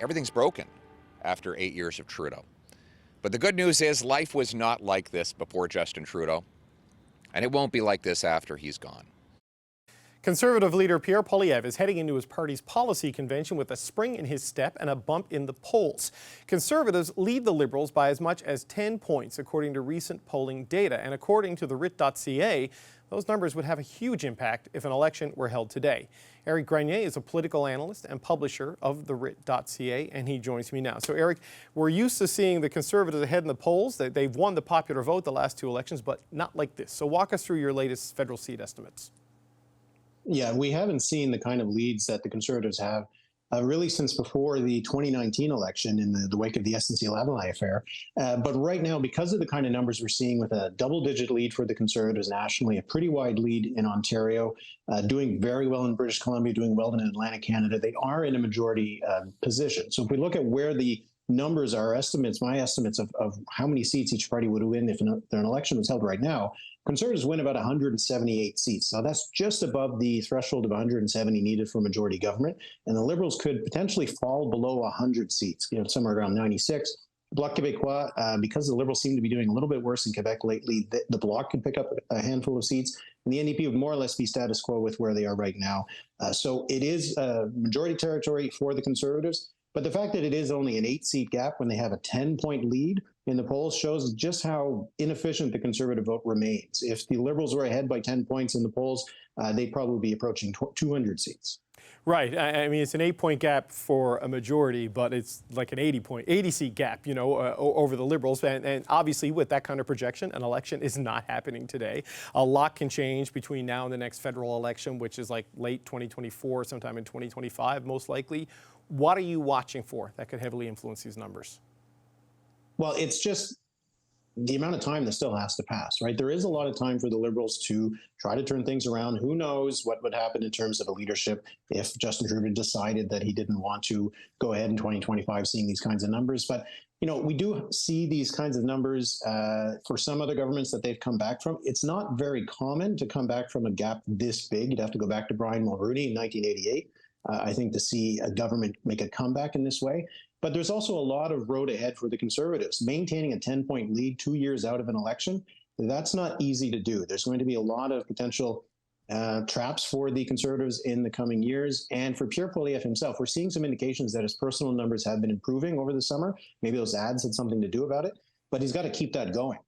everything's broken after 8 years of Trudeau. But the good news is life was not like this before Justin Trudeau, and it won't be like this after he's gone. Conservative leader Pierre Poilievre is heading into his party's policy convention with a spring in his step and a bump in the polls. Conservatives lead the Liberals by as much as 10 points, according to recent polling data. And according to the Writ.ca, those numbers would have a huge impact if an election were held today. Éric Grenier is a political analyst and publisher of the Writ.ca, and he joins me now. So, Éric, we're used to seeing the Conservatives ahead in the polls. They've won the popular vote the last two elections, but not like this. So walk us through your latest federal seat estimates. Yeah, we haven't seen the kind of leads that the Conservatives have really since before the 2019 election in the wake of the SNC-Lavalin affair. But right now, because of the kind of numbers we're seeing with a double-digit lead for the Conservatives nationally, a pretty wide lead in Ontario, doing very well in British Columbia, doing well in Atlantic Canada, they are in a majority position. So if we look at where the numbers are, estimates, my estimates of how many seats each party would win if an election was held right now, Conservatives win about 178 seats. Now that's just above the threshold of 170 needed for majority government, and the Liberals could potentially fall below 100 seats, somewhere around 96. Bloc Québécois, because the Liberals seem to be doing a little bit worse in Quebec lately, the Bloc could pick up a handful of seats, and the NDP would more or less be status quo with where they are right now. So it is majority territory for the Conservatives. But the fact that it is only an 8-seat gap when they have a 10-point lead in the polls shows just how inefficient the Conservative vote remains. If the Liberals were ahead by 10 points in the polls, they'd probably be approaching 200 seats. Right. I mean, it's an 8-point gap for a majority, but it's like an 80-seat gap, over the Liberals. And obviously, with that kind of projection, an election is not happening today. A lot can change between now and the next federal election, which is like late 2024, sometime in 2025, most likely. What are you watching for that could heavily influence these numbers? Well, it's just the amount of time that still has to pass, right? There is a lot of time for the Liberals to try to turn things around. Who knows what would happen in terms of a leadership if Justin Trudeau decided that he didn't want to go ahead in 2025 seeing these kinds of numbers. But, we do see these kinds of numbers for some other governments that they've come back from. It's not very common to come back from a gap this big. You'd have to go back to Brian Mulroney in 1988. I think to see a government make a comeback in this way. But there's also a lot of road ahead for the Conservatives. Maintaining a 10-point lead 2 years out of an election, that's not easy to do. There's going to be a lot of potential traps for the Conservatives in the coming years. And for Pierre Poilievre himself, we're seeing some indications that his personal numbers have been improving over the summer. Maybe those ads had something to do about it, but he's got to keep that going.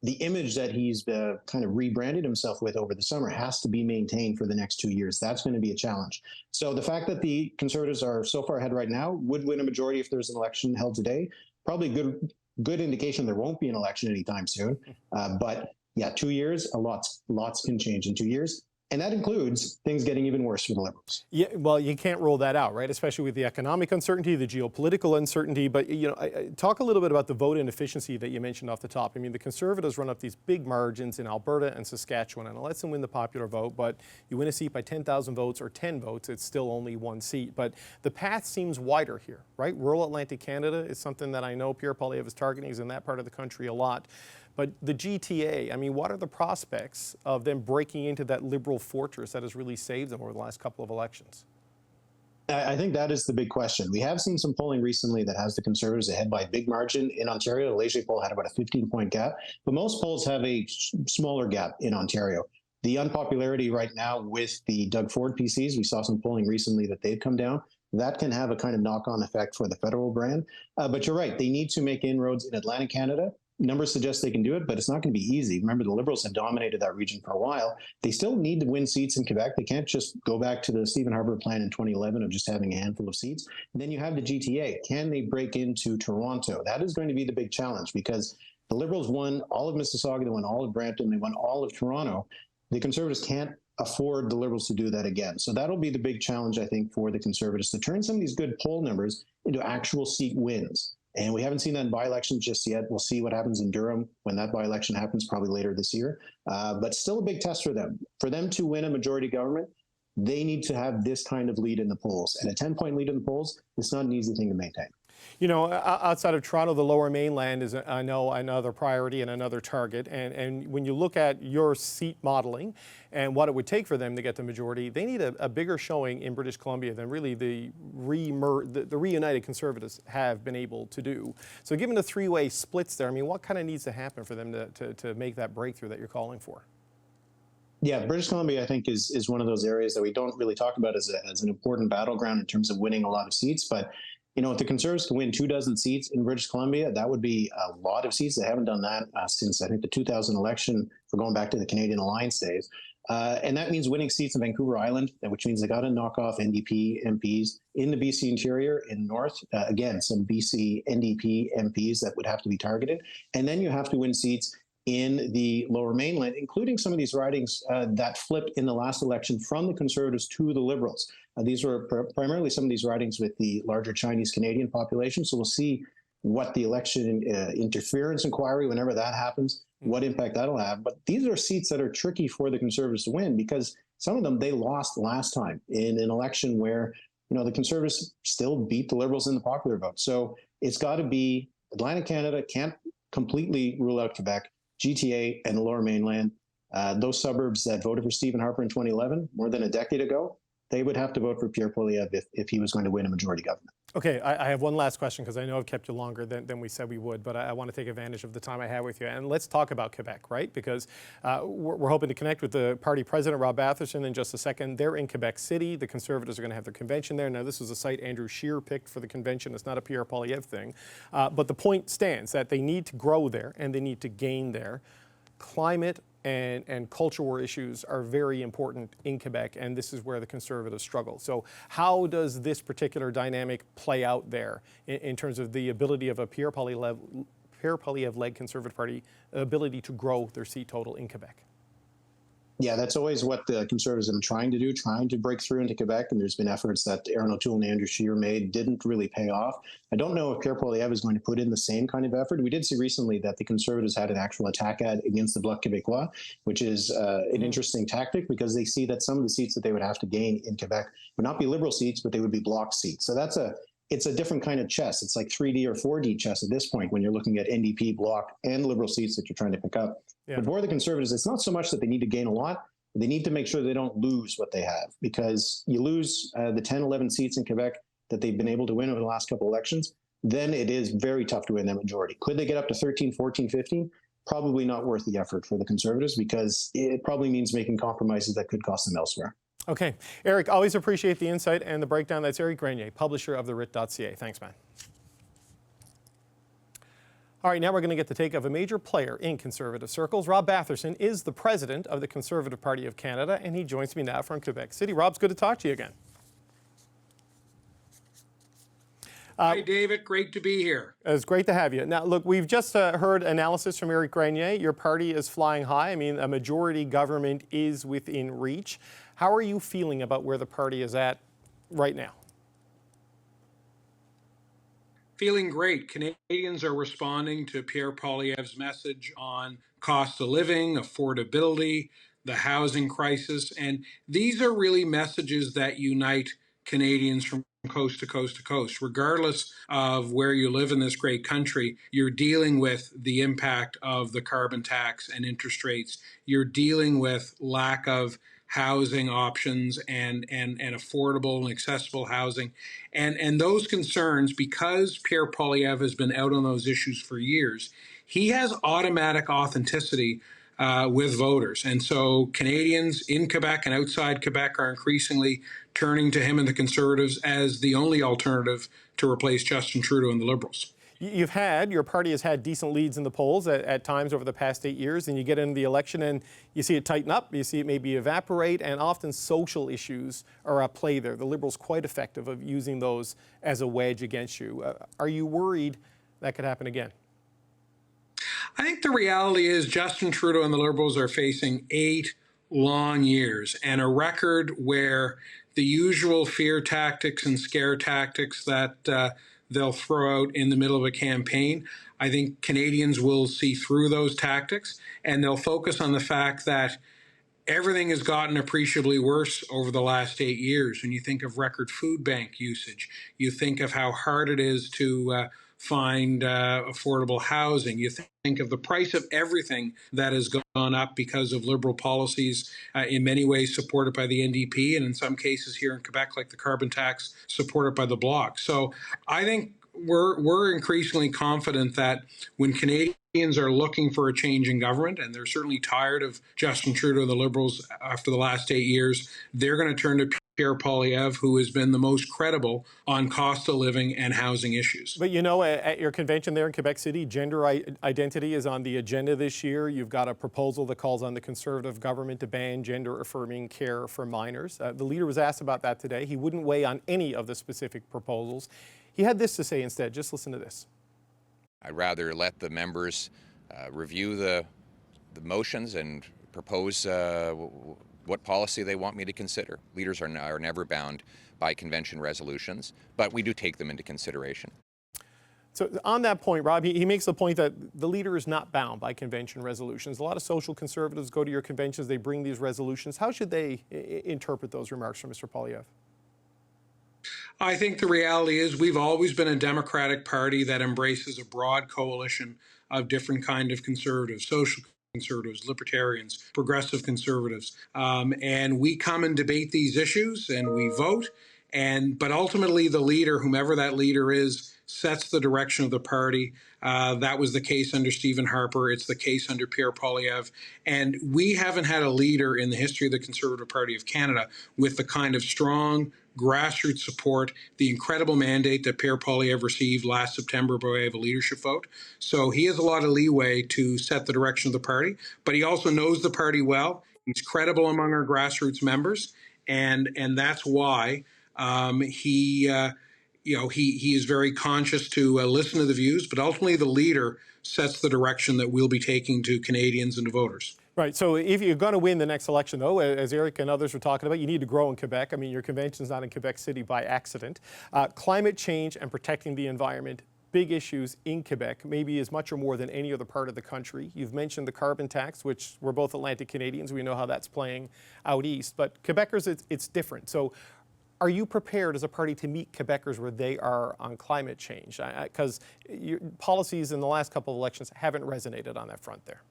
The image that he's kind of rebranded himself with over the summer has to be maintained for the next 2 years. That's going to be a challenge. So the fact that the Conservatives are so far ahead right now, would win a majority if there's an election held today, probably good indication there won't be an election anytime soon. But yeah, 2 years, lots can change in 2 years. And that includes things getting even worse for the Liberals. Yeah, well, you can't rule that out, right? Especially with the economic uncertainty, the geopolitical uncertainty. But, talk a little bit about the vote inefficiency that you mentioned off the top. I mean, the Conservatives run up these big margins in Alberta and Saskatchewan, and it lets them win the popular vote. But you win a seat by 10,000 votes or 10 votes, it's still only one seat. But the path seems wider here, right? Rural Atlantic Canada is something that I know Pierre Poilievre is targeting. He's in that part of the country a lot. But the GTA, I mean, what are the prospects of them breaking into that Liberal fortress that has really saved them over the last couple of elections? I think that is the big question. We have seen some polling recently that has the Conservatives ahead by a big margin. In Ontario, the Leger poll had about a 15-point gap, but most polls have a smaller gap in Ontario. The unpopularity right now with the Doug Ford PCs, we saw some polling recently that they've come down. That can have a kind of knock-on effect for the federal brand. But you're right, they need to make inroads in Atlantic Canada. Numbers suggest they can do it, but it's not going to be easy. Remember, the Liberals have dominated that region for a while. They still need to win seats in Quebec. They can't just go back to the Stephen Harper plan in 2011 of just having a handful of seats. And then you have the GTA. Can they break into Toronto? That is going to be the big challenge because the Liberals won all of Mississauga, they won all of Brampton, they won all of Toronto. The Conservatives can't afford the Liberals to do that again. So that'll be the big challenge, I think, for the Conservatives to turn some of these good poll numbers into actual seat wins. And we haven't seen that in by-elections just yet. We'll see what happens in Durham when that by-election happens, probably later this year. But still a big test for them. For them to win a majority government, they need to have this kind of lead in the polls. And a 10-point lead in the polls, it's not an easy thing to maintain. You know, outside of Toronto, the Lower Mainland is, I know, another priority and another target. And when you look at your seat modeling and what it would take for them to get the majority, they need a bigger showing in British Columbia than really the reunited Conservatives have been able to do. So given the three-way splits there, I mean, what kind of needs to happen for them to make that breakthrough that you're calling for? Yeah, British Columbia, I think, is one of those areas that we don't really talk about as an important battleground in terms of winning a lot of seats. But you know, if the Conservatives can win 24 seats in British Columbia, that would be a lot of seats. They haven't done that since, I think, the 2000 election, for going back to the Canadian Alliance days. And that means winning seats in Vancouver Island, which means they got to knock off NDP MPs in the BC interior in North. Again, some BC NDP MPs that would have to be targeted. And then you have to win seats in the Lower Mainland, including some of these ridings that flipped in the last election from the Conservatives to the Liberals. These were primarily some of these ridings with the larger Chinese Canadian population. So we'll see what the election interference inquiry, whenever that happens, what impact that'll have. But these are seats that are tricky for the Conservatives to win, because some of them they lost last time in an election where, you know, the Conservatives still beat the Liberals in the popular vote. So it's got to be Atlantic Canada, can't completely rule out Quebec, GTA and the Lower Mainland. Those suburbs that voted for Stephen Harper in 2011, more than a decade ago, they would have to vote for Pierre Poilievre if he was going to win a majority government. Okay, I have one last question, because I know I've kept you longer than we said we would, but I want to take advantage of the time I have with you. And let's talk about Quebec, right? Because we're hoping to connect with the party president, Rob Batherson, in just a second. They're in Quebec City. The Conservatives are going to have their convention there. Now, this is a site Andrew Scheer picked for the convention. It's not a Pierre Poilievre thing. But the point stands that they need to grow there and they need to gain there. Climate and culture war issues are very important in Quebec, and this is where the Conservatives struggle. So how does this particular dynamic play out there in terms of the ability of a Pierre Poilievre-led Conservative Party ability to grow their seat total in Quebec? Yeah, that's always what the Conservatives have been trying to do, trying to break through into Quebec. And there's been efforts that Aaron O'Toole and Andrew Scheer made, didn't really pay off. I don't know if Pierre Poilievre is going to put in the same kind of effort. We did see recently that the Conservatives had an actual attack ad against the Bloc Québécois, which is an interesting tactic, because they see that some of the seats that they would have to gain in Quebec would not be Liberal seats, but they would be Bloc seats. So it's a different kind of chess. It's like 3D or 4D chess at this point when you're looking at NDP, Bloc, and Liberal seats that you're trying to pick up. Yeah. But for the Conservatives, it's not so much that they need to gain a lot. They need to make sure they don't lose what they have, because you lose the 10, 11 seats in Quebec that they've been able to win over the last couple of elections, then it is very tough to win that majority. Could they get up to 13, 14, 15? Probably not worth the effort for the Conservatives, because it probably means making compromises that could cost them elsewhere. Okay. Éric, always appreciate the insight and the breakdown. That's Éric Grenier, publisher of the Writ.ca. Thanks, man. All right, now we're going to get the take of a major player in Conservative circles. Rob Batherson is the president of the Conservative Party of Canada, and he joins me now from Quebec City. Rob, it's good to talk to you again. Hi, David. Great to be here. It's great to have you. Now, look, we've just heard analysis from Éric Grenier. Your party is flying high. I mean, a majority government is within reach. How are you feeling about where the party is at right now? Feeling great. Canadians are responding to Pierre Poilievre's message on cost of living, affordability, the housing crisis. And these are really messages that unite Canadians from coast to coast to coast. Regardless of where you live in this great country, you're dealing with the impact of the carbon tax and interest rates. You're dealing with lack of housing options and affordable and accessible housing. And those concerns, because Pierre Poilievre has been out on those issues for years, he has automatic authenticity with voters. And so Canadians in Quebec and outside Quebec are increasingly turning to him and the Conservatives as the only alternative to replace Justin Trudeau and the Liberals. Your party has had decent leads in the polls at times over the past 8 years, and you get into the election and you see it tighten up, you see it maybe evaporate, and often social issues are at play there. The Liberals quite effective of using those as a wedge against you. Are you worried that could happen again? I think the reality is Justin Trudeau and the Liberals are facing 8 long years and a record where the usual fear tactics and scare tactics that they'll throw out in the middle of a campaign, I think Canadians will see through those tactics, and they'll focus on the fact that everything has gotten appreciably worse over the last 8 years. When you think of record food bank usage, you think of how hard it is to find affordable housing. You think of the price of everything that has gone up because of Liberal policies, in many ways supported by the NDP, and in some cases here in Quebec, like the carbon tax, supported by the Bloc. So I think we're increasingly confident that when Canadians are looking for a change in government, and they're certainly tired of Justin Trudeau and the Liberals after the last 8 years, they're going to turn to Pierre Poilievre, who has been the most credible on cost of living and housing issues. But you know, at your convention there in Quebec City, gender identity is on the agenda this year. You've got a proposal that calls on the Conservative government to ban gender-affirming care for minors. The leader was asked about that today. He wouldn't weigh on any of the specific proposals. He had this to say instead. Just listen to this. I'd rather let the members review the motions and propose what policy they want me to consider. Leaders are never bound by convention resolutions, but we do take them into consideration. So on that point, Rob, he makes the point that the leader is not bound by convention resolutions. A lot of social conservatives go to your conventions, they bring these resolutions. How should they interpret those remarks from Mr. Poilievre? I think the reality is we've always been a Democratic Party that embraces a broad coalition of different kind of conservatives, social conservatives, libertarians, progressive conservatives, and we come and debate these issues and we vote. But ultimately, the leader, whomever that leader is, sets the direction of the party. That was the case under Stephen Harper. It's the case under Pierre Poilievre. And we haven't had a leader in the history of the Conservative Party of Canada with the kind of strong grassroots support, the incredible mandate that Pierre Poilievre received last September by way of a leadership vote. So he has a lot of leeway to set the direction of the party, but he also knows the party well. He's credible among our grassroots members, and that's why he is very conscious to listen to the views, but ultimately the leader sets the direction that we'll be taking to Canadians and to voters. Right. So if you're going to win the next election, though, as Éric and others were talking about, you need to grow in Quebec. I mean, your convention's not in Quebec City by accident. Climate change and protecting the environment, big issues in Quebec, maybe as much or more than any other part of the country. You've mentioned the carbon tax, which we're both Atlantic Canadians. We know how that's playing out east. But Quebecers, it's different. So are you prepared as a party to meet Quebecers where they are on climate change? Because policies in the last couple of elections haven't resonated on that front there.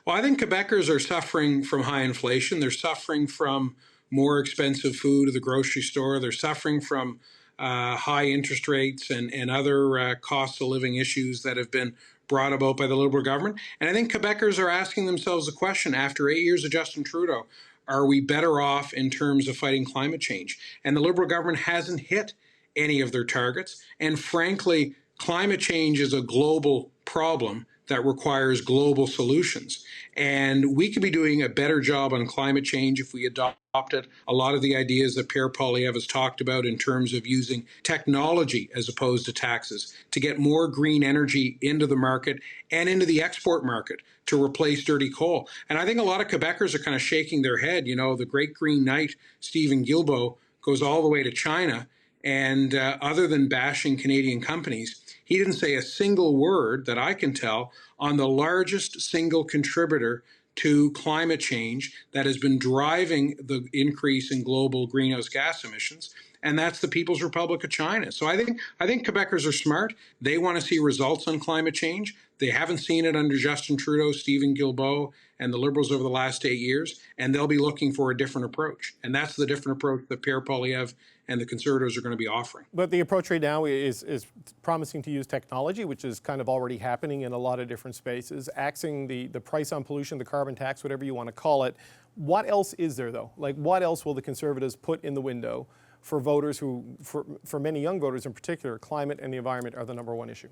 Well, I think Quebecers are suffering from high inflation. They're suffering from more expensive food at the grocery store. They're suffering from high interest rates and other cost of living issues that have been brought about by the Liberal government. And I think Quebecers are asking themselves the question, after 8 years of Justin Trudeau, are we better off in terms of fighting climate change? And the Liberal government hasn't hit any of their targets. And frankly, climate change is a global problem that requires global solutions. And we could be doing a better job on climate change if we adopted a lot of the ideas that Pierre Poilievre has talked about in terms of using technology as opposed to taxes to get more green energy into the market and into the export market to replace dirty coal. And I think a lot of Quebecers are kind of shaking their head. You know, the great Green Knight, Stephen Guilbeault, goes all the way to China. And other than bashing Canadian companies, he didn't say a single word that I can tell on the largest single contributor to climate change that has been driving the increase in global greenhouse gas emissions, and that's the People's Republic of China. So I think Quebecers are smart. They want to see results on climate change. They haven't seen it under Justin Trudeau, Stephen Guilbeault, and the Liberals over the last 8 years, and they'll be looking for a different approach. And that's the different approach that Pierre Poilievre and the Conservatives are going to be offering. But the approach right now is promising to use technology, which is kind of already happening in a lot of different spaces, axing the price on pollution, the carbon tax, whatever you want to call it. What else is there, though? Like, what else will the Conservatives put in the window for voters who, for many young voters in particular, climate and the environment are the number one issue?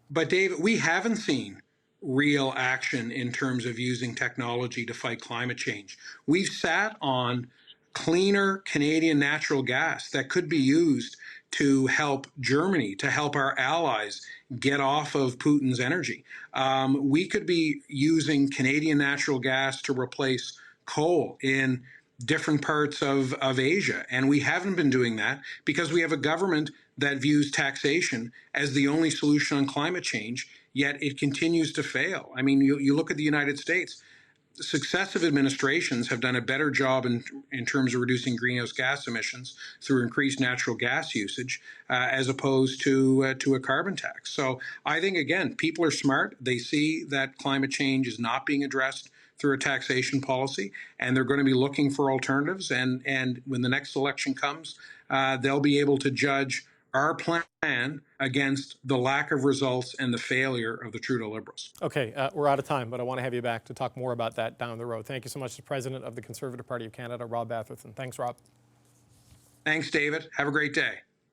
But David, we haven't seen real action in terms of using technology to fight climate change. We've sat on cleaner Canadian natural gas that could be used to help Germany, to help our allies get off of Putin's energy. We could be using Canadian natural gas to replace coal in different parts of Asia. And we haven't been doing that because we have a government that views taxation as the only solution on climate change, yet it continues to fail. I mean, you look at the United States. successive administrations have done a better job in terms of reducing greenhouse gas emissions through increased natural gas usage as opposed to a carbon tax. So I think, again, people are smart. They see that climate change is not being addressed through a taxation policy, and they're going to be looking for alternatives. And when the next election comes, they'll be able to judge our plan against the lack of results and the failure of the Trudeau Liberals. Okay, we're out of time, but I want to have you back to talk more about that down the road. Thank you so much to the President of the Conservative Party of Canada, Rob Batherson. Thanks, Rob. Thanks, David. Have a great day.